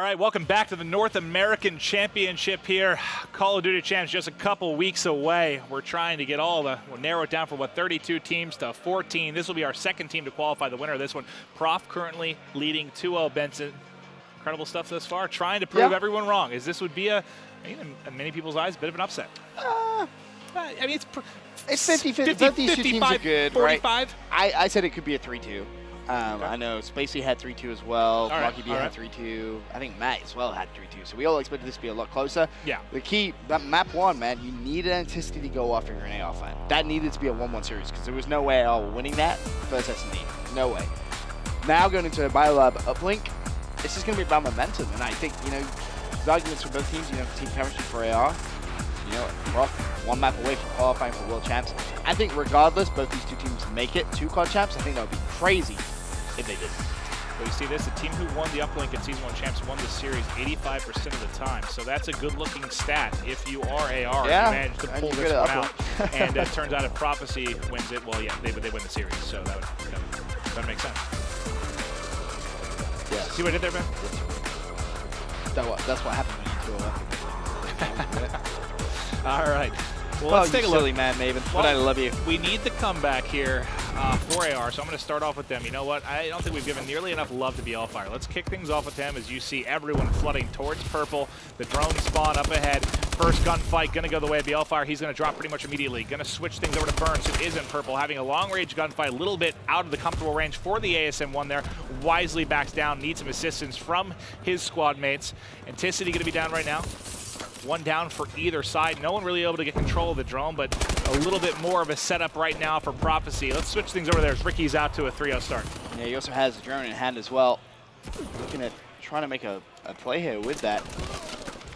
right, welcome back to the North American Championship here. Call of Duty Champs just a couple weeks away. We're trying to get we'll narrow it down from 32 teams to 14. This will be our second team to qualify. The winner of this one, Prof, currently leading 2-0 Benson. Incredible stuff thus far. Trying to prove everyone wrong. As this would be in many people's eyes, a bit of an upset. I mean, it's 50-50. Both these two teams are good, 45. Right? I said it could be a 3-2. I know Spacey had 3-2 as well. Rocky B had 3-2. I think Matt as well had 3-2. So we all expected this to be a lot closer. Yeah. The key, that map 1, man, you needed Anticity to go after an AR fight. That needed to be a 1-1 series because there was no way AR were winning that first S&D. No way. Now going into a Biolab Uplink, it's just going to be about momentum. And I think, there's arguments for both teams. Team chemistry for AR. Rough, 1 map away from qualifying for World Champs. I think regardless, both these two teams make it to COD Champs. I think that would be crazy if they did. Well, you see this, the team who won the Uplink in Season 1 Champs won the series 85% of the time. So that's a good-looking stat. If you are AR, you manage to pull this one out. And it turns out if Prophecy wins it, well, yeah, they win the series. So that would make sense. Yeah. See what I did there, Ben? That's what happened when you threw up. All right. Well, let's take a look. Silly man, Maven. But I love you. We need the comeback here for AR, so I'm going to start off with them. You know what? I don't think we've given nearly enough love to BLFire. Let's kick things off with them as you see everyone flooding towards purple. The drone spawn up ahead. First gunfight going to go the way of BLFire. He's going to drop pretty much immediately. Going to switch things over to Burns, who is in purple, having a long-range gunfight, a little bit out of the comfortable range for the ASM-1 there. Wisely backs down, needs some assistance from his squad mates. Anticity going to be down right now. 1 down for either side. No one really able to get control of the drone, but a little bit more of a setup right now for Prophecy. Let's switch things over there as Ricky's out to a 3-0 start. Yeah, he also has the drone in hand as well. Looking at trying to make a play here with that.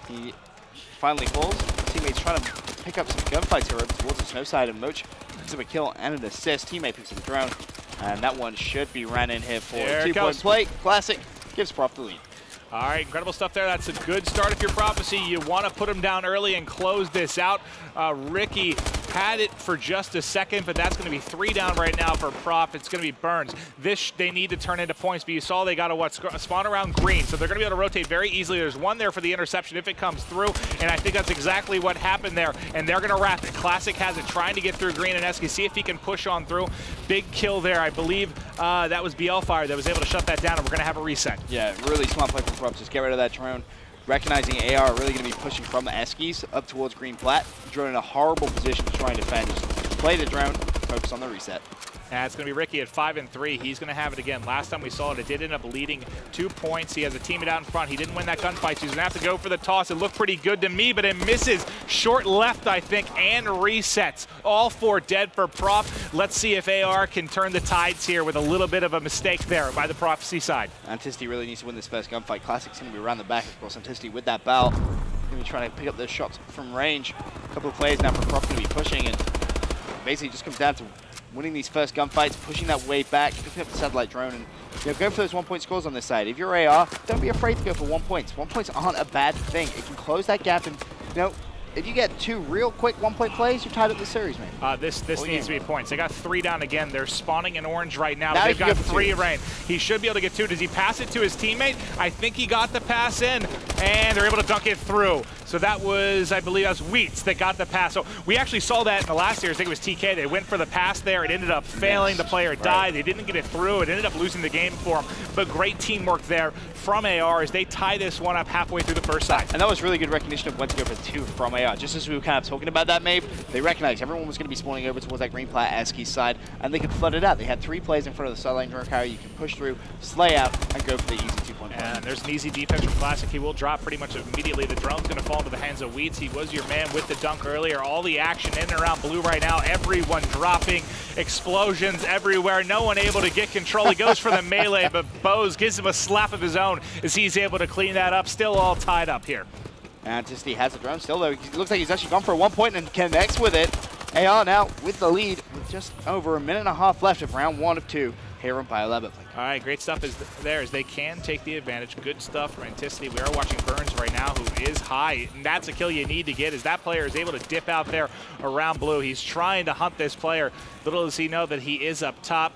He finally falls. Teammates trying to pick up some gunfights here over towards the snow side, and Moch picks up a kill and an assist. Teammate picks up the drone, and that one should be ran in here for a 2-point play. Classic gives Prof the lead. All right, incredible stuff there. That's a good start if you're Prophecy. You want to put him down early and close this out. Ricky had it for just a second, but that's going to be 3 down right now for Prof. It's going to be Burns. This they need to turn into points, but you saw they got to spawn around green, so they're going to be able to rotate very easily. There's one there for the interception if it comes through, and I think that's exactly what happened there, and they're going to wrap it. Classic has it, trying to get through green and Esky, see if he can push on through. Big kill there. I believe that was BLFire that was able to shut that down, and we're going to have a reset. Yeah, really smart play from Prof. Just get rid of that drone. Recognizing AR are really going to be pushing from the Eskies up towards green plat. Drone in a horrible position to try and defend. Just play the drone, focus on the reset. And it's going to be Ricky at 5-3. He's going to have it again. Last time we saw it, it did end up leading 2 points. He has a teammate out in front. He didn't win that gunfight, so he's going to have to go for the toss. It looked pretty good to me, but it misses. Short left, I think, and resets. All 4 dead for Prof. Let's see if AR can turn the tides here with a little bit of a mistake there by the Prophecy side. Anticity really needs to win this first gunfight. Classic's going to be around the back, of course. Anticity with that bow. Going to be trying to pick up those shots from range. A couple of plays now for Prof going to be pushing, and basically just comes down to winning these first gunfights, pushing that way back, picking up the satellite drone, and go for those 1-point scores on this side. If you're AR, don't be afraid to go for 1 points. 1 points aren't a bad thing. It can close that gap, and if you get 2 real quick 1-point plays, you're tied up the series, man. This needs to be points. They got 3 down again. They're spawning in orange right now. They've got 3 rain. He should be able to get 2. Does he pass it to his teammate? I think he got the pass in, and they're able to dunk it through. So that was, I believe, that was Wheats that got the pass. So we actually saw that in the last series. I think it was TK. They went for the pass there. It ended up failing. The player died. They didn't get it through. It ended up losing the game for them. But great teamwork there from AR as they tie this one up halfway through the first side. And that was really good recognition of when to go for 2 from AR. Just as we were kind of talking about that, Maeve, they recognized everyone was going to be spawning over towards that green plat Eski's side, and they could flood it out. They had 3 plays in front of the sideline drone carrier. You can push through, slay out, and go for the easy 2-point play. And there's an easy defense from Classic. He will drop pretty much immediately. The drone's going to fall into the hands of Wheats. He was your man with the dunk earlier. All the action in and around blue right now. Everyone dropping. Explosions everywhere. No one able to get control. He goes for the melee, but Bose gives him a slap of his own as he's able to clean that up. Still all tied up here. Anticity has the drone still, though. He looks like he's actually gone for 1 point and connects with it. AR now with the lead with just over 1.5 minutes left of round 1 of 2 here on Biolab. All right, great stuff is there as they can take the advantage. Good stuff from Anticity. We are watching Burns right now, who is high, and that's a kill you need to get as that player is able to dip out there around blue. He's trying to hunt this player. Little does he know that he is up top.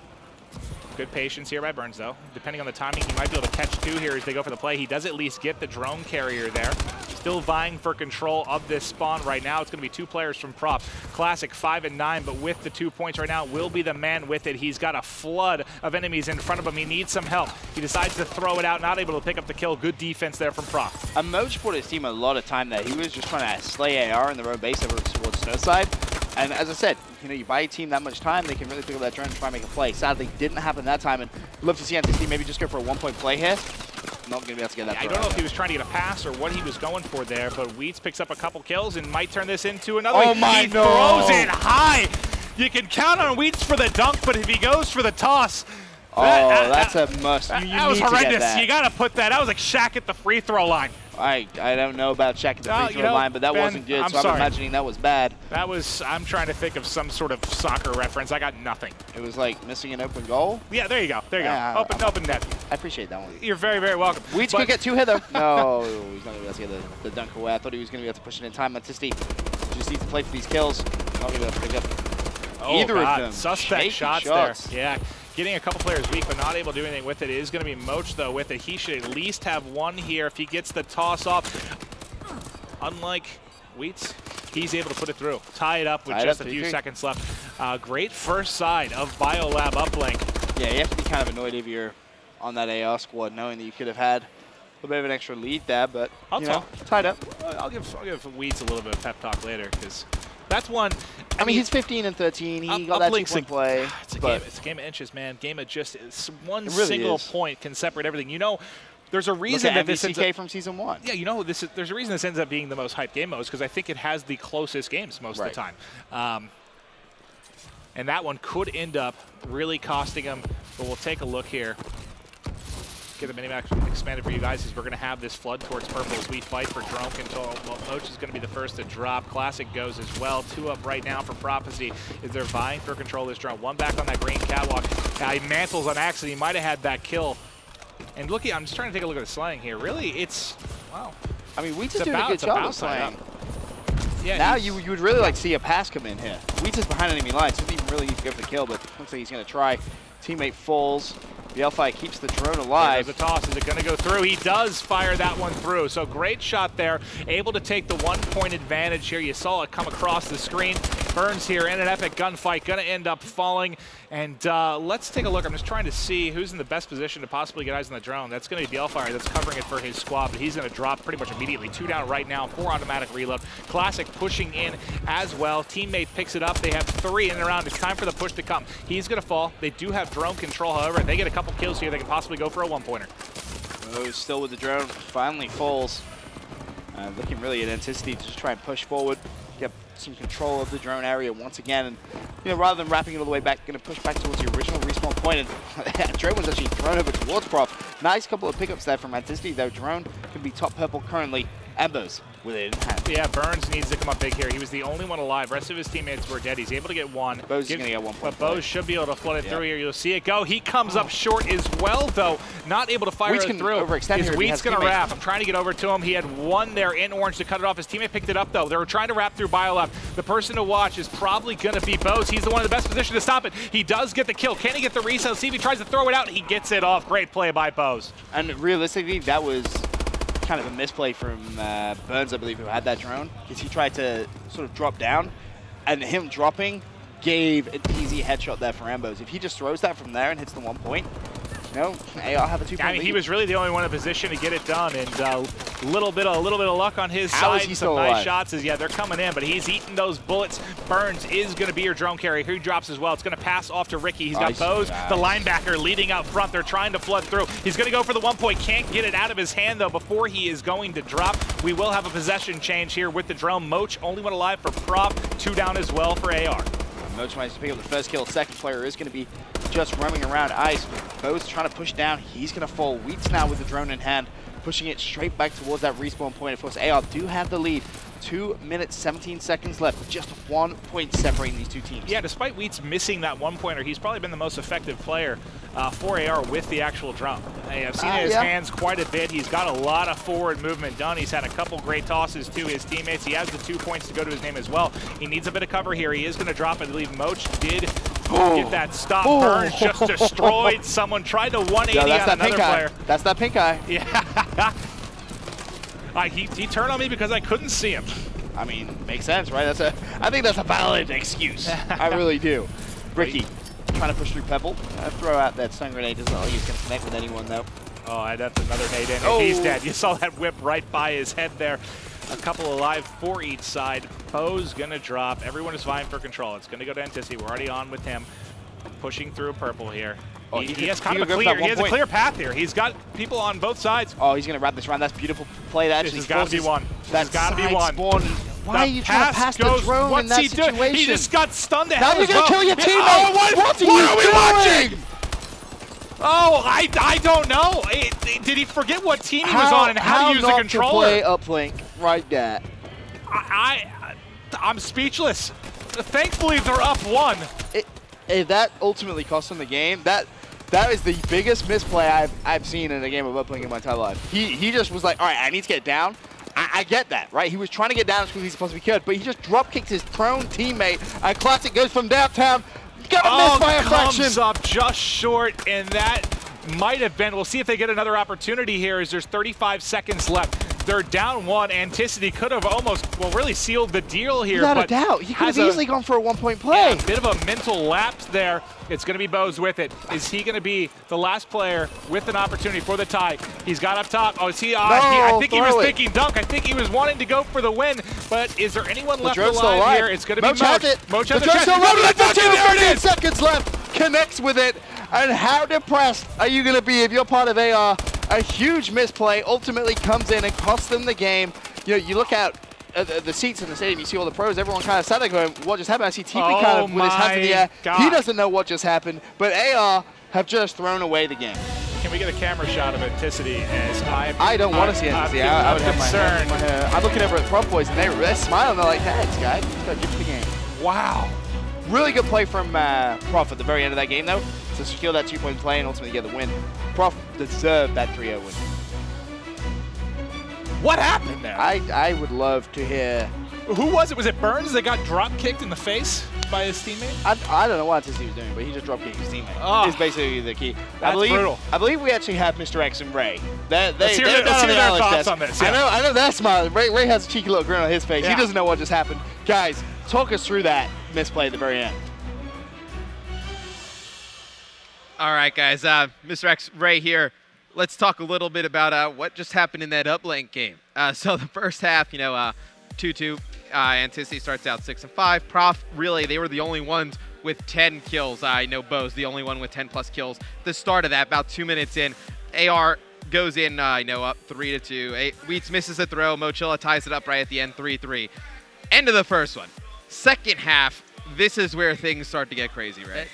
Good patience here by Burns, though. Depending on the timing, he might be able to catch 2 here as they go for the play. He does at least get the drone carrier there. Still vying for control of this spawn right now. It's going to be 2 players from Prop. Classic 5 and 9, but with the 2 points right now, will be the man with it. He's got a flood of enemies in front of him. He needs some help. He decides to throw it out, not able to pick up the kill. Good defense there from Prop. And Moch bought his team a lot of time there. He was just trying to slay AR in their own base over towards Snowside. And as I said, you know, you buy a team that much time, they can really pick up that drone and try and make a play. Sadly, didn't happen that time, and love to see Anticitti maybe just go for a 1-point play here. Not going to be able to get that. I don't know if he was trying to get a pass or what he was going for there, but Wheats picks up a couple kills and might turn this into another. Oh my! He throws it high. You can count on Wheats for the dunk, but if he goes for the toss, that's a must. That was horrendous. You got to put that. That was like Shaq at the free throw line. I don't know about Shaq at the free throw line, but that wasn't good, so I'm imagining that was bad. That was, I'm trying to think of some sort of soccer reference. I got nothing. It was like missing an open goal? Yeah, there you go. There you go. Open net. I appreciate that one. You're very, very welcome. Wheats could get 2 here, though. No, he's not going to be able to get the dunk away. I thought he was going to be able to push it in time. Anticitti just needs to play for these kills. Not going to be able to pick up either of them. Suspect shots there. Yeah. Getting a couple players weak, but not able to do anything with it. It is going to be Moch, though, with it. He should at least have 1 here if he gets the toss off. Unlike Wheats, he's able to put it through. Tie it up with just a few seconds left. Great first side of Biolab Uplink. Yeah, you have to be kind of annoyed if you're on that AR squad, knowing that you could have had a little bit of an extra lead there, but you know, tied up. I'll give Wheats a little bit of pep talk later, because that's one. I mean, he's 15 and 13. He got that 2-point play. It's a game of inches, man. Game of just one single point can separate everything. You know, there's a reason that this ends up from season 1. Yeah, you know, there's a reason this ends up being the most hyped game modes, because I think it has the closest games most of the time. And that one could end up really costing him. But we'll take a look here. Get the minimap expanded for you guys as we're going to have this flood towards purple as we fight for drone control. Well, Moch is going to be the first to drop. Classic goes as well. 2 up right now for Prophecy as they're vying for control of this drone. 1 back on that green catwalk. He mantles on accident. He might have had that kill. And look, I'm just trying to take a look at the slaying here. Really, it's, wow. I mean, Wheats is doing a good job of slaying. Yeah, now you would really like to see a pass come in here. Wheats is behind enemy lines, so he doesn't even really need to go for the kill, but looks like he's going to try. Teammate falls. The L5 keeps the drone alive. There's a toss. Is it going to go through? He does fire that one through. So great shot there. Able to take the 1-point advantage here. You saw it come across the screen. Burns here in an epic gunfight. Going to end up falling. And let's take a look. I'm just trying to see who's in the best position to possibly get eyes on the drone. That's going to be the L5 that's covering it for his squad, but he's going to drop pretty much immediately. 2 down right now. 4 automatic reload. Classic pushing in as well. Teammate picks it up. They have 3 in and around. It's time for the push to come. He's going to fall. They do have drone control, however. They get a couple kills here. They can possibly go for a 1-pointer. Oh, still with the drone. Finally falls. Looking really at Anticitti to just try and push forward. Get some control of the drone area once again. And, you know, rather than wrapping it all the way back, going to push back towards the original respawn point. And drone was actually thrown over towards Prof. Nice couple of pickups there from Anticitti, though. Drone can be top purple currently. Embers with it in hand. Yeah, Burns needs to come up big here. He was the only one alive. Rest of his teammates were dead. He's able to get 1. Bose is going to get 1 point. But Bose should be able to flood it through here. You'll see it go. He comes up short as well, though. Not able to fire it through. Is Wheat's going to wrap. I'm trying to get over to him. He had 1 there in orange to cut it off. His teammate picked it up, though. They were trying to wrap through Biolab. The person to watch is probably going to be Bose. He's the one in the best position to stop it. He does get the kill. Can he get the reset? See if he tries to throw it out. He gets it off. Great play by Bose. And realistically, that was kind of a misplay from Burns, I believe, who had that drone, because he tried to sort of drop down, and him dropping gave an easy headshot there for Ambos. If he just throws that from there and hits the 1 point, you know, AR have a 2-point lead. He was really the only one in position to get it done, and a little bit of luck on his How side. Is he Some still nice alive? shots as they're coming in, but he's eating those bullets. Burns is going to be your drone carrier. He drops as well. It's going to pass off to Ricky. He's got Bose, the linebacker, leading out front. They're trying to flood through. He's going to go for the 1 point. Can't get it out of his hand though before he is going to drop. We will have a possession change here with the drone. Moch only one alive for Prop. 2 down as well for AR. Moch managed to pick up the first kill. Second player is going to be just roaming around ice. Bose trying to push down. He's going to fall. Wheats now with the drone in hand, pushing it straight back towards that respawn point. Of course, AR do have the lead. 2 minutes, 17 seconds left. Just 1 point separating these two teams. Yeah, despite Wheats missing that 1-pointer, he's probably been the most effective player for AR with the actual drone. I've seen his hands quite a bit. He's got a lot of forward movement done. He's had a couple great tosses to his teammates. He has the 2 points to go to his name as well. He needs a bit of cover here. He is going to drop it. I believe Moch did Get that stop. Burns just destroyed someone. Tried to 180 on another player. That's that pink eye. Yeah. He turned on me because I couldn't see him. I mean, makes sense, right? I think that's a valid excuse. I really do. Ricky trying to push through Pebble. Throw out that stun grenade. Doesn't look like he's going to connect with anyone, though. Oh, that's another nade in, and he's dead. You saw that whip right by his head there. A couple alive for each side. Poe's going to drop. Everyone is vying for control. It's going to go to Anticity. We're already on with him. Pushing through purple here. Oh, he has kind of a clear. He has a clear path here. He's got people on both sides. Oh, he's going to wrap this round. That's beautiful play. That actually has got to be one. That's got to be one. Spawn. Why are you trying to pass the drone in that situation? He just got stunned to hell. Now you're going to kill your teammate. Oh, what are we watching? Oh, I don't know. Did he forget what team he was on and how to use the controller? How to play uplink right there? I'm speechless. Thankfully, they're up 1. If that ultimately cost him the game, that is the biggest misplay I've seen in a game of uplink in my entire life. He just was like, all right, I need to get down. I get that, right? He was trying to get down as quickly as he possibly could, but he just drop kicked his prone teammate. Classic goes from downtown. Got missed by a fraction. Comes up just short, and that might have been. We'll see if they get another opportunity here as there's 35 seconds left. They're down 1. Anticity could have almost, well, really sealed the deal here. Without a doubt. He could have easily gone for a 1-point play. Yeah, a bit of a mental lapse there. It's going to be Bose with it. Is he going to be the last player with an opportunity for the tie? He's got up top. Oh, is he? I think he was thinking dunk. I think he was wanting to go for the win. But is there anyone left alive here? It's going to be Moch. Moch has the chance. There it is. Seconds left. Connects with it. And how depressed are you going to be if you're part of AR? A huge misplay ultimately comes in and costs them the game. You know, you look out at the seats in the stadium, you see all the pros, everyone kind of sat there going, what just happened? I see TP kind of with his hands in the air. God. He doesn't know what just happened, but AR have just thrown away the game. Can we get a camera shot of Anticity? As I don't want to see Anticity. I would have my hand in my hair. I'm looking over at Prop Boys, and they're smiling. They're like, thanks, guys. Just got to get to the game. Wow. Really good play from Prof at the very end of that game, though, to secure that 2-point play and ultimately get the win. Prof deserved that 3-0 win. What happened there? I would love to hear. Who was it? Was it Burns that got drop kicked in the face by his teammate? I don't know what he was doing, but he just drop kicked his teammate. Oh, is basically the key. That's brutal. I believe we actually have Mr. X and Ray. Let's hear their thoughts on this. Yeah. I know they're smiling. Ray has a cheeky little grin on his face. Yeah. He doesn't know what just happened. Guys, talk us through that misplay at the very end. All right, guys. Mr. X, Ray here. Let's talk a little bit about what just happened in that uplink game. So the first half, 2-2. Anticity starts out 6-5. Prof, really, they were the only ones with 10 kills. I know Bo's the only one with 10+ kills. The start of that, about 2 minutes in, AR goes in, up 3-2. Wheats misses a throw. Mochilla ties it up right at the end, 3-3. End of the first one. Second half, this is where things start to get crazy, right?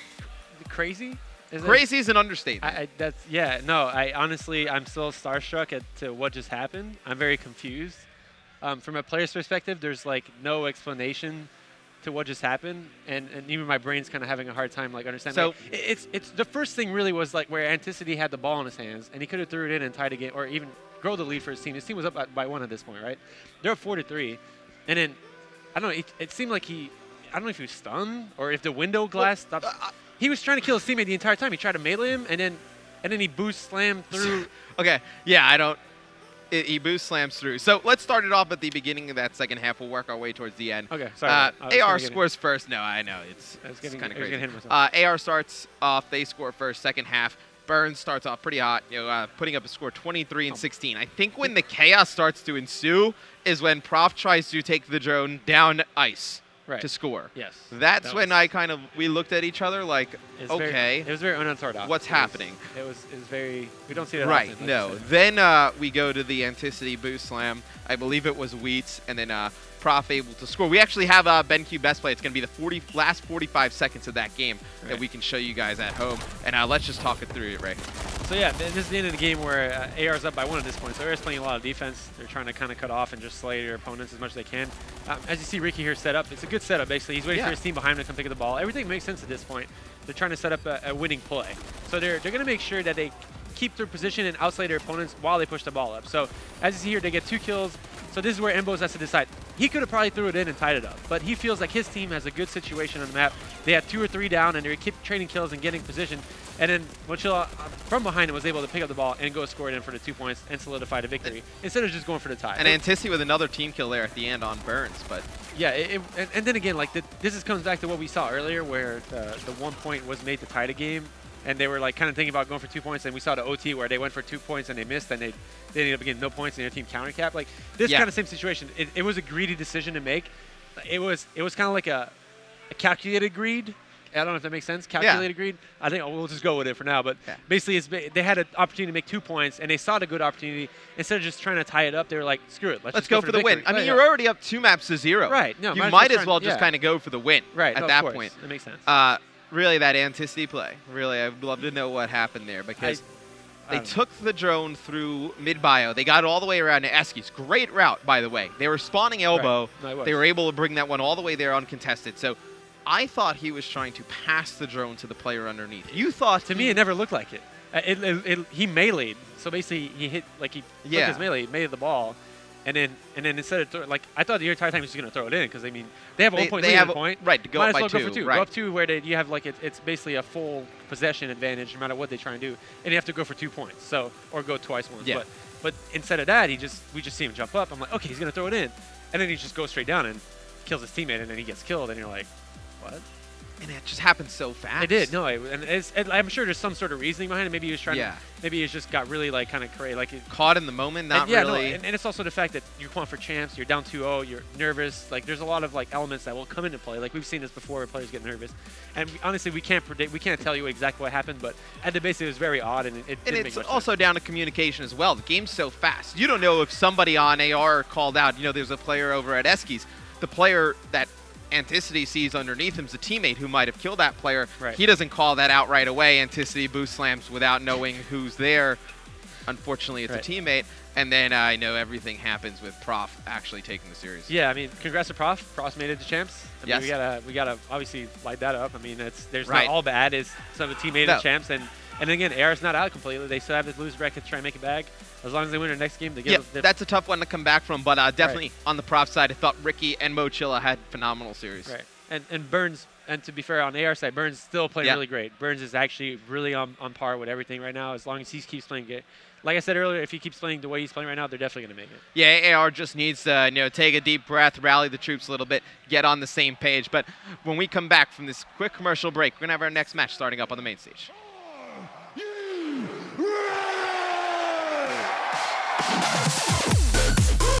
Crazy? Crazy is an understatement. Honestly, I'm still starstruck to what just happened. I'm very confused. From a player's perspective, there's like no explanation to what just happened, and even my brain's kind of having a hard time understanding. So it's the first thing really was like where Anticity had the ball in his hands, and he could have threw it in and tied a game, or even grow the lead for his team. His team was up by 1 at this point, right? They're up 4-3, and then I don't know. It seemed like I don't know if he was stunned or if the window glass stopped. He was trying to kill his teammate the entire time. He tried to melee him, and then he boost slammed through. Okay, yeah, he boost slams through. So let's start it off at the beginning of that second half. We'll work our way towards the end. Okay, sorry. AR scores first. No, I know. It's kind of crazy. AR starts off. They score first. Second half. Burns starts off pretty hot, putting up a score 23-16. I think when the chaos starts to ensue is when Prof tries to take the drone down ice. Right. To score. Yes. That's when we looked at each other like, okay. It was very unorthodox. What's happening? It was very, we don't see that right, often. No. Then we go to the Anticity boost slam. I believe it was Wheats, and then Prof able to score. We actually have BenQ Best Play. It's going to be the last 45 seconds of that game that we can show you guys at home. And let's just talk it through, Ray. So yeah, this is the end of the game where AR's up by 1 at this point. So AR's playing a lot of defense. They're trying to kind of cut off and just slay their opponents as much as they can. As you see Ricky here set up, it's a good setup basically. He's waiting for his team behind him to come pick up the ball. Everything makes sense at this point. They're trying to set up a winning play. So they're going to make sure that they keep their position and outslay their opponents while they push the ball up. So as you see here, they get 2 kills. So this is where Embos has to decide. He could have probably threw it in and tied it up, but he feels like his team has a good situation on the map. They had 2 or 3 down, and they keep trading kills and getting position. And then Mochila, from behind him, was able to pick up the ball and go score it in for the 2 points and solidify the victory instead of just going for the tie. And Antici with another team kill there at the end on Burns, but yeah, and then again, like this comes back to what we saw earlier, where the 1 point was made to tie the game, and they were like kind of thinking about going for 2 points, and we saw the OT where they went for 2 points and they missed, and they ended up getting no points, and their team countercap. Like this kind of same situation. It was a greedy decision to make. It was kind of like a calculated greed. I don't know if that makes sense. Calculated greed. I think we'll just go with it for now. But basically, they had an opportunity to make 2 points, and they saw the good opportunity. Instead of just trying to tie it up, they were like, "Screw it, let's go for the win." I mean, you're already up 2 maps to 0. Right. No, you might as well just kind of go for the win. Right. At that point, that makes sense. Really, that Antici play. Really, I'd love to know what happened there because they took the drone through mid-bio. They got it all the way around to Eskies. Great route, by the way. They were spawning elbow. Right. No, they were able to bring that one all the way there uncontested. So I thought he was trying to pass the drone to the player underneath. You thought to me it never looked like it. He meleeed. So basically he hit he took his melee, made the ball, and then instead of I thought the entire time he was just gonna throw it in because I mean they have a 1 point lead at the point. Right, to go Might up by as well 2. Go for 2. Right. Go up 2 where you have it's basically a full possession advantage no matter what they try and do, and you have to go for 2 points. So or go twice once. Yeah. But instead of that, we just see him jump up. I'm like, okay, he's gonna throw it in, and then he just goes straight down and kills his teammate, and then he gets killed, and you're like, what? And it just happened so fast. It did. No, and I'm sure there's some sort of reasoning behind it. Maybe he was trying to. Maybe he just got really kind of crazy, caught in the moment, not really. No, and it's also the fact that you're playing for champs. You're down 2-0. You're nervous. There's a lot of elements that will come into play. We've seen this before, where players get nervous. And honestly, we can't predict. We can't tell you exactly what happened. But at the base, it was very odd, and it didn't make much also sense. down to communication as well. The game's so fast. You don't know if somebody on AR called out. There's a player over at Eskies. The player that Anticity sees underneath him is a teammate who might have killed that player. Right. He doesn't call that out right away. Anticity boost slams without knowing who's there. Unfortunately, it's a teammate. And then I know everything happens with Prof actually taking the series. Yeah, I mean, congrats to Prof. Prof's made it to champs. I mean, Yes. we gotta obviously light that up. I mean, there's not all bad. It's some of the team made it to champs, and again, AR's not out completely. They still have to lose bracket to try and make it back. As long as they win their next game, they get. Yeah, that's a tough one to come back from, but definitely on the Prof side, I thought Ricky and Mochila had phenomenal series. Right, and Burns, and to be fair, on the AR side, Burns still playing really great. Burns is actually really on par with everything right now. As long as he keeps playing good. Like I said earlier, if he keeps playing the way he's playing right now, they're definitely going to make it. Yeah, AR just needs to take a deep breath, rally the troops a little bit, get on the same page. But when we come back from this quick commercial break, we're going to have our next match starting up on the main stage. Are you ready?